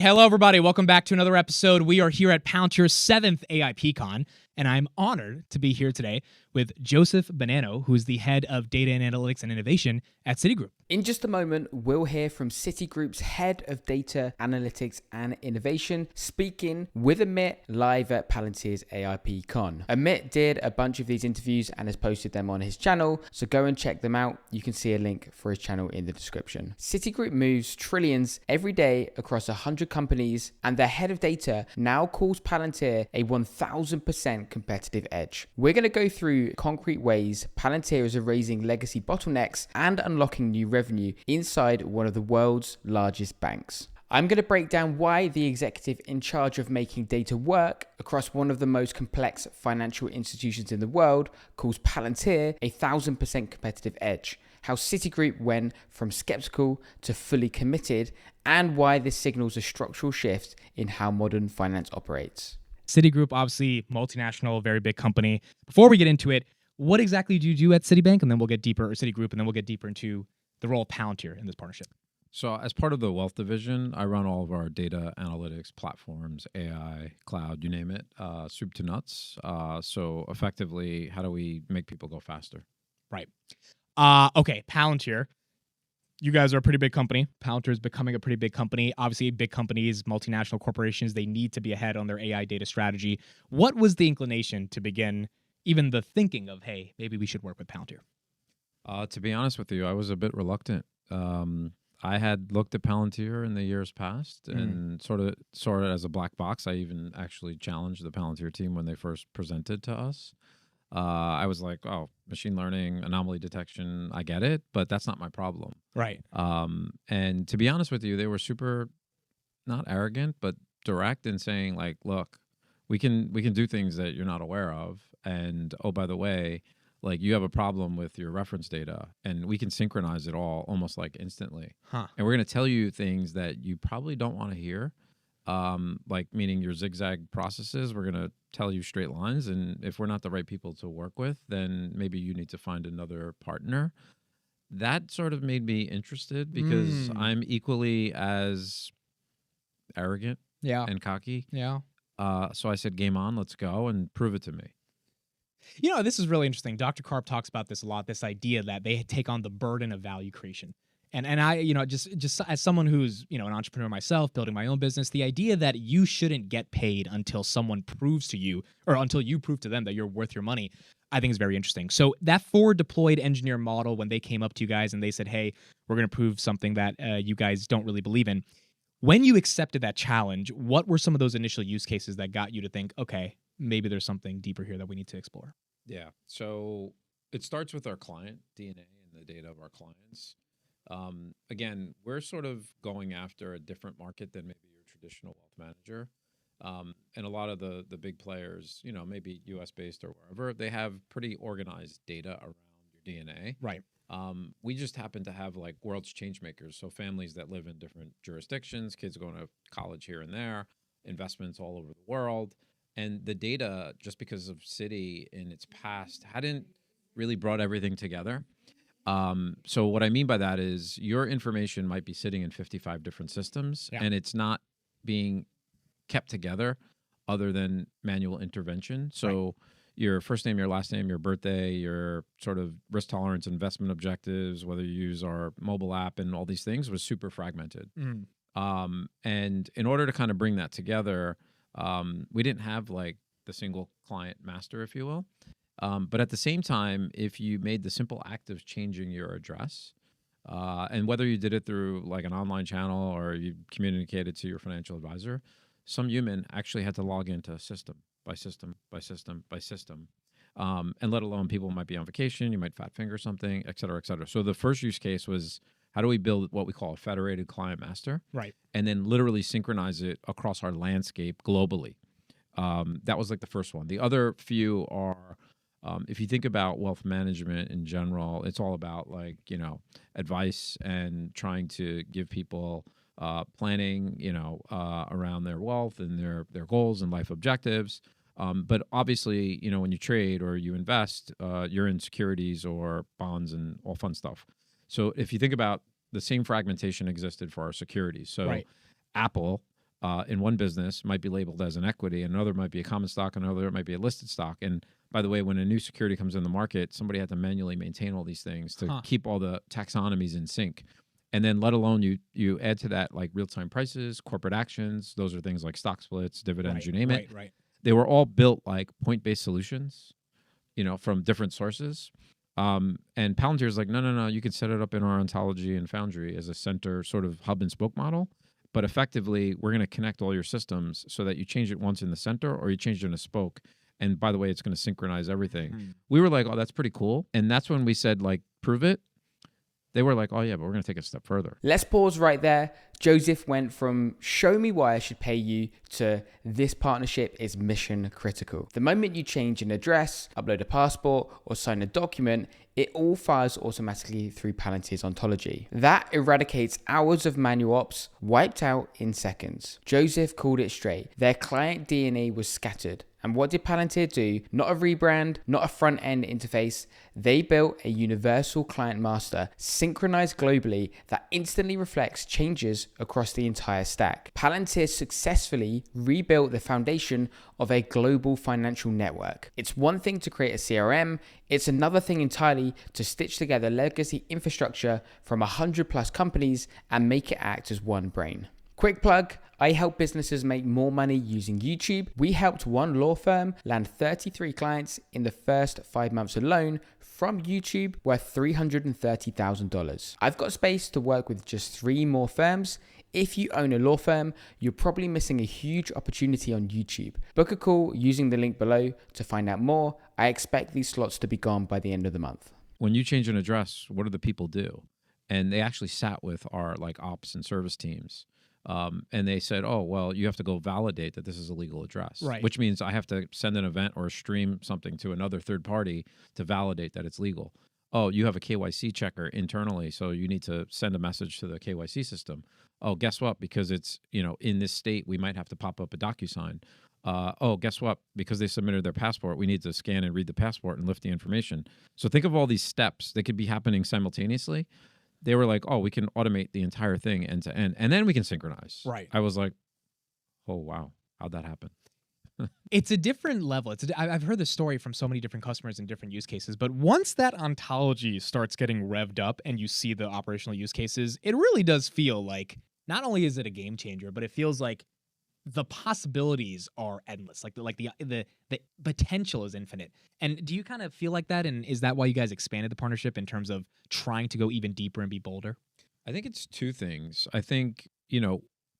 Hello, everybody. Welcome back to another episode. We are here at Palantir's 7th AIPCon, and I'm honored to be here today with Joseph Bonanno, who is the head of data and analytics and innovation at Citigroup. In just a moment, we'll hear from Citigroup's head of data, analytics, and innovation speaking with Amit live at Palantir's AIPCon. Amit did a bunch of these interviews and has posted them on his channel, so go and check them out. You can see a link for his channel in the description. Citigroup moves trillions every day across 100 companies, and their head of data now calls Palantir a 1000% competitive edge. We're going to go through concrete ways Palantir is erasing legacy bottlenecks and unlocking new revenue inside one of the world's largest banks. I'm going to break down why the executive in charge of making data work across one of the most complex financial institutions in the world calls Palantir a 1000% competitive edge, how Citigroup went from skeptical to fully committed, and why this signals a structural shift in how modern finance operates. Citigroup, obviously multinational, very big company. Before we get into it, what exactly do you do at Citibank? And then we'll get deeper, or Citigroup, and then we'll get deeper into the role of Palantir in this partnership. So as part of the wealth division, I run all of our data analytics platforms, AI, cloud, you name it, soup to nuts. So effectively, how do we make people go faster? Right. Okay, Palantir. You guys are a pretty big company. Palantir is becoming a pretty big company. Obviously, big companies, multinational corporations, they need to be ahead on their AI data strategy. What was the inclination to begin even the thinking of, hey, maybe we should work with Palantir? To be honest with you, I was a bit reluctant. I had looked at Palantir in the years past and sort of saw it as a black box. I even actually challenged the Palantir team when they first presented to us. I was like, oh, machine learning, anomaly detection, I get it, but that's not my problem. Right. And to be honest with you, they were super, not arrogant, but direct in saying like, look, we can do things that you're not aware of. And oh, by the way, like you have a problem with your reference data and we can synchronize it all almost like instantly. And we're going to tell you things that you probably don't want to hear. Like meaning your zigzag processes, we're going to tell you straight lines. And if we're not the right people to work with, then maybe you need to find another partner. That sort of made me interested because I'm equally as arrogant and cocky. Yeah. So I said, game on, let's go and prove it to me. You know, this is really interesting. Dr. Karp talks about this a lot, this idea that they take on the burden of value creation. And I, you know, just as someone who's, you know, an entrepreneur myself, building my own business, the idea that you shouldn't get paid until someone proves to you, or until you prove to them that you're worth your money, I think is very interesting. So that forward deployed engineer model, when they came up to you guys and they said, hey, we're going to prove something that you guys don't really believe in. When you accepted that challenge, what were some of those initial use cases that got you to think, okay, maybe there's something deeper here that we need to explore? Yeah. So it starts with our client DNA and the data of our clients. Again, we're sort of going after a different market than maybe your traditional wealth manager. And a lot of the big players, you know, maybe US based or wherever, they have pretty organized data around your DNA. Right. We just happen to have like world's change makers. So families that live in different jurisdictions, kids going to college here and there, investments all over the world. And the data, just because of Citi in its past, hadn't really brought everything together. So what I mean by that is your information might be sitting in 55 different systems and it's not being kept together other than manual intervention. So your first name, your last name, your birthday, your sort of risk tolerance, investment objectives, whether you use our mobile app and all these things was super fragmented. And in order to kind of bring that together, we didn't have like the single client master, if you will. But at the same time, if you made the simple act of changing your address, and whether you did it through like an online channel or you communicated to your financial advisor, some human actually had to log into system by system by system by system. And let alone people might be on vacation, you might fat finger something, et cetera, et cetera. So the first use case was, how do we build what we call a federated client master? Right. And then literally synchronize it across our landscape globally. That was like the first one. The other few are, if you think about wealth management in general, it's all about like, you know, advice and trying to give people planning, you know, around their wealth and their goals and life objectives. But obviously, you know, when you trade or you invest, you're in securities or bonds and all fun stuff. So if you think about the same fragmentation existed for our securities. So Apple in one business might be labeled as an equity, another might be a common stock, another might be a listed stock. And by the way, when a new security comes in the market, somebody had to manually maintain all these things to keep all the taxonomies in sync. And then let alone you add to that like real-time prices, corporate actions. Those are things like stock splits, dividends, you name it. Right. They were all built like point-based solutions, from different sources. And Palantir is like, no, you can set it up in our ontology and Foundry as a center sort of hub and spoke model. But effectively, we're going to connect all your systems so that you change it once in the center or you change it in a spoke. And by the way, it's going to synchronize everything. We were like, oh, that's pretty cool. And that's when we said, like, prove it. They were like, oh, yeah, but we're going to take a step further. Let's pause right there. Joseph went from show me why I should pay you to this partnership is mission critical. The moment you change an address, upload a passport, or sign a document, it all fires automatically through Palantir's ontology. That eradicates hours of manual ops, wiped out in seconds. Joseph called it straight. Their client DNA was scattered. And what did Palantir do? Not a rebrand, not a front-end interface. They built a universal client master, synchronized globally, that instantly reflects changes across the entire stack. Palantir successfully rebuilt the foundation of a global financial network. It's one thing to create a CRM, it's another thing entirely to stitch together legacy infrastructure from 100 plus companies and make it act as one brain. Quick plug, I help businesses make more money using YouTube. We helped one law firm land 33 clients in the first 5 months alone from YouTube, worth $330,000. I've got space to work with just 3 more firms. If you own a law firm, you're probably missing a huge opportunity on YouTube. Book a call using the link below to find out more. I expect these slots to be gone by the end of the month. When you change an address, what do the people do? And they actually sat with our like ops and service teams. And they said, oh, well, you have to go validate that this is a legal address, Right. Which means I have to send an event or stream something to another third party to validate that it's legal. Oh, you have a KYC checker internally, so you need to send a message to the KYC system. Oh, guess what? Because it's, in this state, we might have to pop up a DocuSign. Oh, guess what? Because they submitted their passport, we need to scan and read the passport and lift the information. So think of all these steps that could be happening simultaneously. They were like, oh, we can automate the entire thing end to end, and then we can synchronize. Right. I was like, oh, wow. How'd that happen? It's a different level. I've heard this story from so many different customers in different use cases, but once that ontology starts getting revved up and you see the operational use cases, it really does feel like not only is it a game changer, but it feels like the possibilities are endless. Like the potential is infinite. And do you kind of feel like that? And is that why you guys expanded the partnership in terms of trying to go even deeper and be bolder? I think it's 2 things. I think,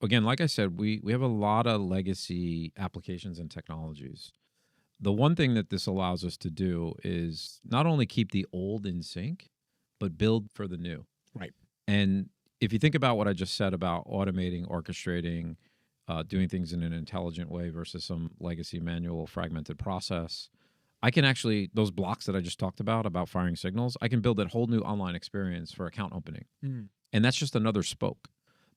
again, like I said, we have a lot of legacy applications and technologies. The one thing that this allows us to do is not only keep the old in sync, but build for the new. Right. And if you think about what I just said about automating, orchestrating, doing things in an intelligent way versus some legacy manual fragmented process, I can actually, those blocks that I just talked about firing signals, I can build a whole new online experience for account opening. And that's just another spoke.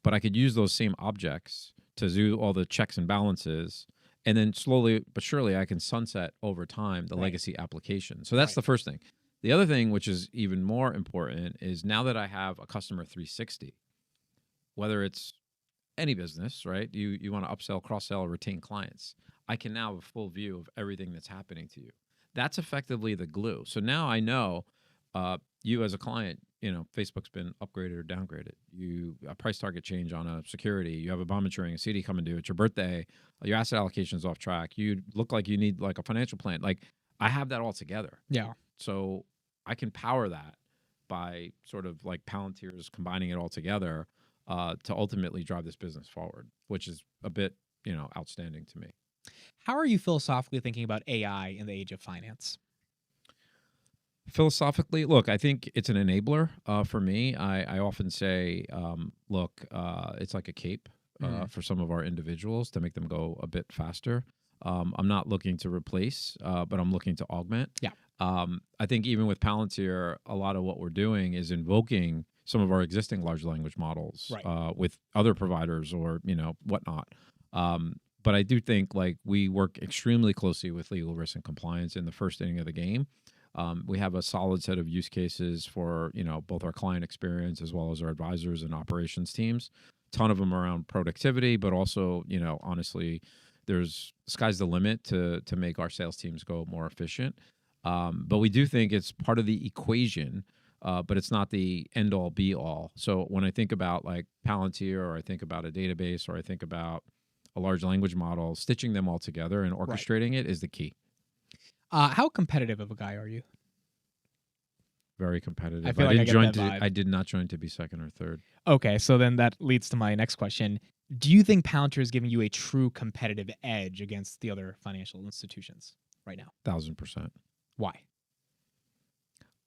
But I could use those same objects to do all the checks and balances. And then slowly but surely I can sunset over time the legacy application. So that's the first thing. The other thing, which is even more important, is now that I have a customer 360, whether it's any business, right? You want to upsell, cross-sell, or retain clients. I can now have a full view of everything that's happening to you. That's effectively the glue. So now I know you as a client, Facebook's been upgraded or downgraded. A price target change on a security. You have a bond maturing, a CD coming due. It's your birthday. Your asset allocation is off track. You look like you need like a financial plan. Like I have that all together. Yeah. So I can power that by sort of like Palantir's combining it all together to ultimately drive this business forward, which is a bit, outstanding to me. How are you philosophically thinking about AI in the age of finance? Philosophically, look, I think it's an enabler for me. I often say, look, it's like a cape for some of our individuals to make them go a bit faster. I'm not looking to replace, but I'm looking to augment. Yeah. I think even with Palantir, a lot of what we're doing is invoking some of our existing large language models with other providers or, whatnot. But I do think like we work extremely closely with legal risk and compliance in the first inning of the game. We have a solid set of use cases for, both our client experience as well as our advisors and operations teams ton of them around productivity, but also, honestly, sky's the limit to make our sales teams go more efficient. But we do think it's part of the equation, but it's not the end all be all. So when I think about like Palantir, or I think about a database, or I think about a large language model, stitching them all together and orchestrating it is the key. How competitive of a guy are you? Very competitive. I feel like I get that vibe. I did not join to be second or third. Okay, so then that leads to my next question. Do you think Palantir is giving you a true competitive edge against the other financial institutions right now? 1,000%. Why?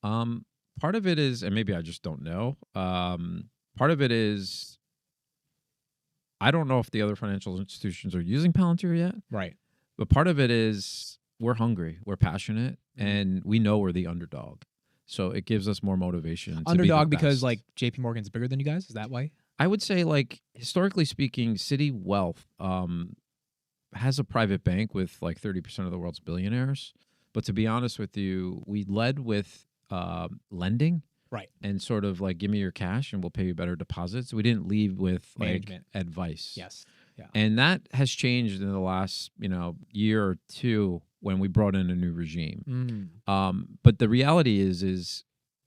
Part of it is, and maybe I just don't know. Part of it is, I don't know if the other financial institutions are using Palantir yet. Right. But part of it is we're hungry, we're passionate, and we know we're the underdog. So it gives us more motivation. Underdog to be the because best. like JP Morgan's bigger than you guys? Is that why? I would say, like, historically speaking, Citi Wealth has a private bank with like 30% of the world's billionaires. But to be honest with you, we led with lending. Right. And sort of like, give me your cash and we'll pay you better deposits. We didn't leave with like Management. advice. Yes. Yeah. And that has changed in the last, year or two when we brought in a new regime. But the reality is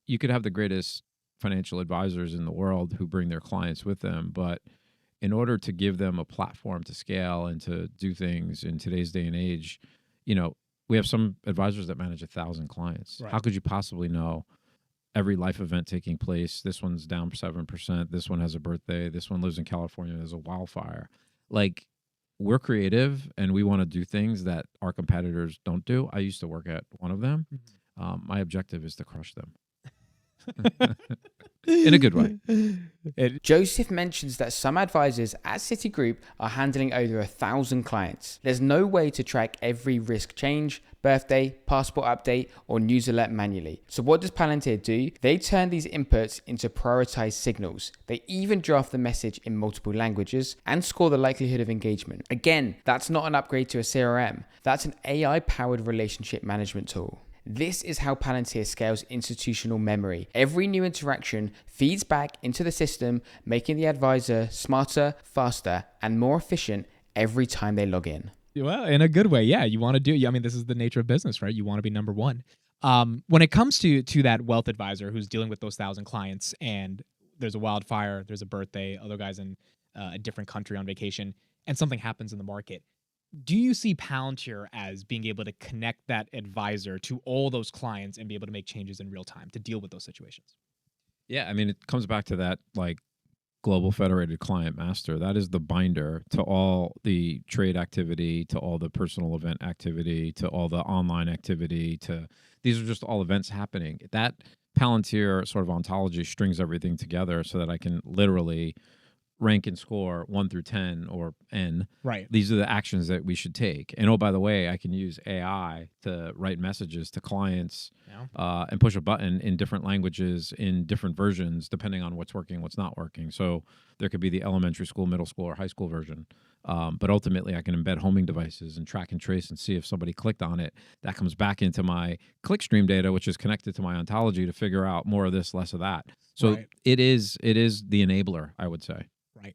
you could have the greatest financial advisors in the world who bring their clients with them, but in order to give them a platform to scale and to do things in today's day and age, we have some advisors that manage 1,000 clients. Right. How could you possibly know every life event taking place? This one's down 7%. This one has a birthday. This one lives in California. There's a wildfire. Like, we're creative and we want to do things that our competitors don't do. I used to work at one of them. My objective is to crush them. In a good way. Joseph mentions that some advisors at Citigroup are handling over 1,000 clients. There's no way to track every risk change, birthday, passport update, or news alert manually. So what does Palantir do? They turn these inputs into prioritized signals. They even draft the message in multiple languages and score the likelihood of engagement. Again, that's not an upgrade to a CRM. That's an AI-powered relationship management tool. This is how Palantir scales institutional memory. Every new interaction feeds back into the system, making the advisor smarter, faster, and more efficient every time they log in. Well, in a good way, yeah. You want to do. I mean, this is the nature of business, right? You want to be number one. When it comes to that wealth advisor who's dealing with those 1,000 clients, and there's a wildfire, there's a birthday, other guys in a different country on vacation, and something happens in the market. Do you see Palantir as being able to connect that advisor to all those clients and be able to make changes in real time to deal with those situations? Yeah, I mean, it comes back to that, like, global federated client master. That is the binder to all the trade activity, to all the personal event activity, to all the online activity, these are just all events happening. That Palantir sort of ontology strings everything together so that I can literally rank and score 1 through 10 or N. Right. These are the actions that we should take. And oh, by the way, I can use AI to write messages to clients and push a button in different languages, in different versions, depending on what's working, what's not working. So there could be the elementary school, middle school, or high school version. But ultimately, I can embed homing devices and track and trace and see if somebody clicked on it. That comes back into my clickstream data, which is connected to my ontology to figure out more of this, less of that. So it is the enabler, I would say. Right.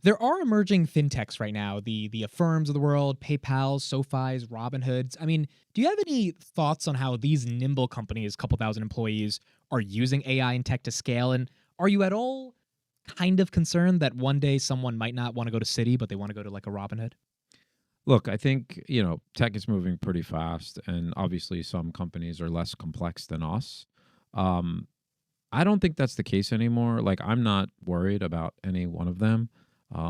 There are emerging fintechs right now, the Affirms of the world, PayPal's, SoFi's, Robinhood's. I mean, do you have any thoughts on how these nimble companies, couple thousand employees, are using AI and tech to scale? And are you at all kind of concerned that one day someone might not want to go to Citi, but they want to go to like a Robinhood? Look, I think, tech is moving pretty fast, and obviously some companies are less complex than us. I don't think that's the case anymore. Like, I'm not worried about any one of them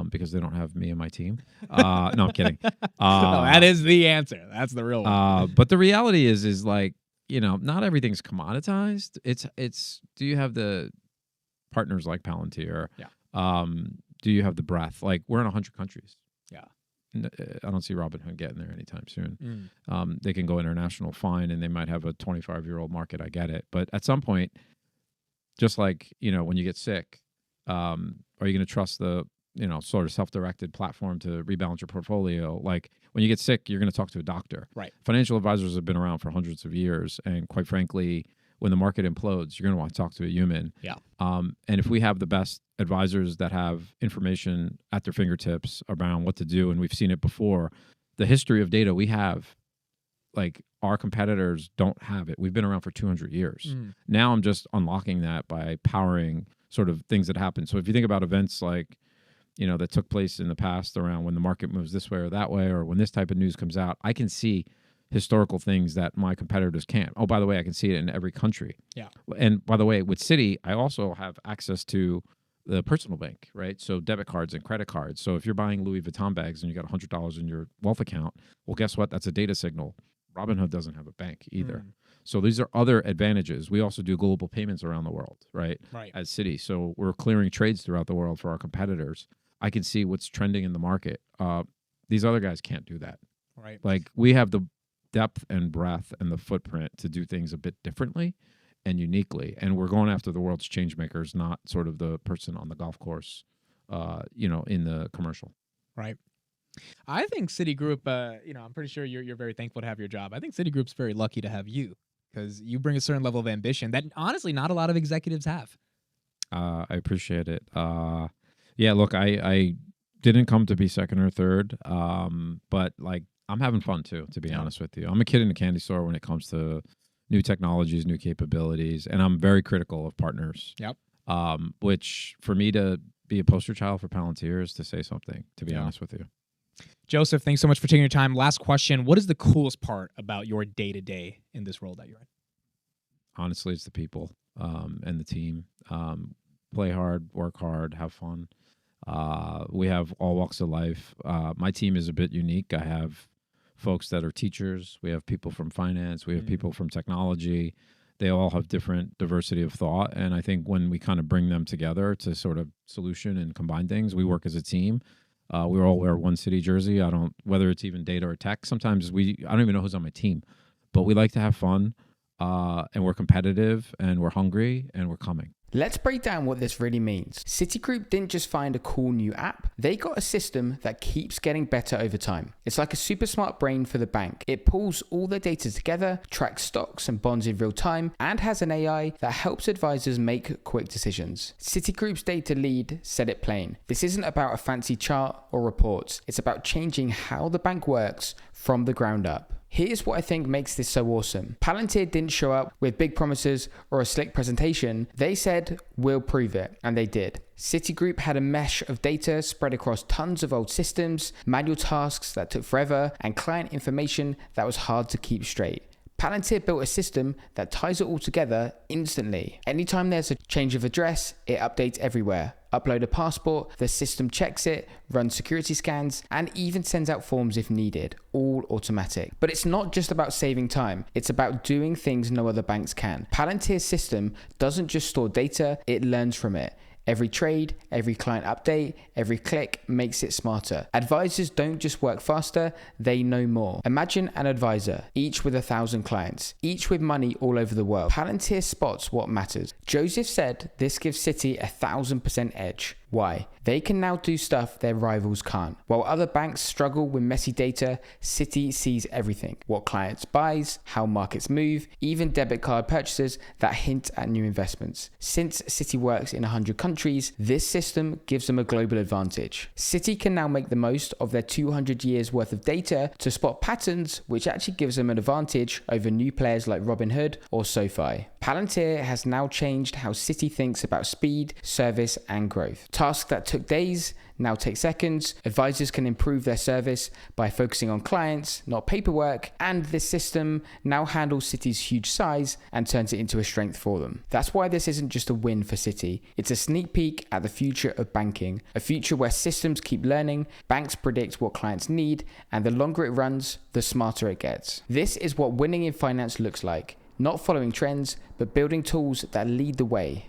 because they don't have me and my team. No, I'm kidding. No, that is the answer. That's the real one. But the reality is like, not everything's commoditized. It's do you have the partners like Palantir? Yeah. Do you have the breadth? Like, we're in 100 countries. Yeah. I don't see Robinhood getting there anytime soon. They can go international, fine, and they might have a 25-year-old market. I get it. But at some point, just like, when you get sick, are you going to trust the, sort of self-directed platform to rebalance your portfolio? Like, when you get sick, you're going to talk to a doctor. Right. Financial advisors have been around for hundreds of years. And quite frankly, when the market implodes, you're going to want to talk to a human. Yeah. And if we have the best advisors that have information at their fingertips around what to do, and we've seen it before, the history of data we have, like our competitors don't have it. We've been around for 200 years. Now I'm just unlocking that by powering sort of things that happen. So if you think about events like, that took place in the past around when the market moves this way or that way, or when this type of news comes out, I can see historical things that my competitors can't. Oh, by the way, I can see it in every country. Yeah. And by the way, with Citi, I also have access to the personal bank, right? So debit cards and credit cards. So if you're buying Louis Vuitton bags and you got $100 in your wealth account, well, guess what? That's a data signal. Robinhood doesn't have a bank either. So these are other advantages. We also do global payments around the world, right? Right. As Citi. So we're clearing trades throughout the world for our competitors. I can see what's trending in the market. These other guys can't do that. Right. Like we have the depth and breadth and the footprint to do things a bit differently and uniquely. And we're going after the world's change makers, not sort of the person on the golf course, in the commercial. Right. I think Citigroup, I'm pretty sure you're very thankful to have your job. I think Citigroup's very lucky to have you because you bring a certain level of ambition that honestly not a lot of executives have. I appreciate it. Yeah, look, I didn't come to be second or third, but like I'm having fun too, to be honest with you. I'm a kid in a candy store when it comes to new technologies, new capabilities, and I'm very critical of partners. Yep. Which for me to be a poster child for Palantir is to say something, to be honest with you. Joseph, thanks so much for taking your time. Last question. What is the coolest part about your day-to-day in this role that you're in? Honestly, it's the people and the team. Play hard, work hard, have fun. We have all walks of life. My team is a bit unique. I have folks that are teachers. We have people from finance. We have people from technology. They all have different diversity of thought. And I think when we kind of bring them together to sort of solution and combine things, we work as a team. We all wear one Citi jersey. Whether it's even data or tech, sometimes I don't even know who's on my team, but we like to have fun, and we're competitive and we're hungry and we're coming. Let's break down what this really means. Citigroup didn't just find a cool new app, they got a system that keeps getting better over time. It's like a super smart brain for the bank. It pulls all the data together, tracks stocks and bonds in real time, and has an AI that helps advisors make quick decisions. Citigroup's data lead said it plain. This isn't about a fancy chart or reports. It's about changing how the bank works from the ground up. Here's what I think makes this so awesome. Palantir didn't show up with big promises or a slick presentation. They said, we'll prove it, and they did. Citigroup had a mesh of data spread across tons of old systems, manual tasks that took forever, and client information that was hard to keep straight. Palantir built a system that ties it all together instantly. Anytime there's a change of address, it updates everywhere. Upload a passport, the system checks it, runs security scans, and even sends out forms if needed, all automatic. But it's not just about saving time, it's about doing things no other banks can. Palantir's system doesn't just store data, it learns from it. Every trade, every client update, every click makes it smarter. Advisors don't just work faster, they know more. Imagine an advisor, each with 1,000 clients, each with money all over the world. Palantir spots what matters. Joseph said this gives Citi 1,000% edge. Why? They can now do stuff their rivals can't. While other banks struggle with messy data, Citi sees everything. What clients buys, how markets move, even debit card purchases that hint at new investments. Since Citi works in 100 countries, this system gives them a global advantage. Citi can now make the most of their 200 years worth of data to spot patterns, which actually gives them an advantage over new players like Robinhood or SoFi. Palantir has now changed how Citi thinks about speed, service, and growth. Tasks that took days now take seconds. Advisors can improve their service by focusing on clients, not paperwork, and this system now handles Citi's huge size and turns it into a strength for them. That's why this isn't just a win for Citi. It's a sneak peek at the future of banking, a future where systems keep learning, banks predict what clients need, and the longer it runs, the smarter it gets. This is what winning in finance looks like. Not following trends, but building tools that lead the way.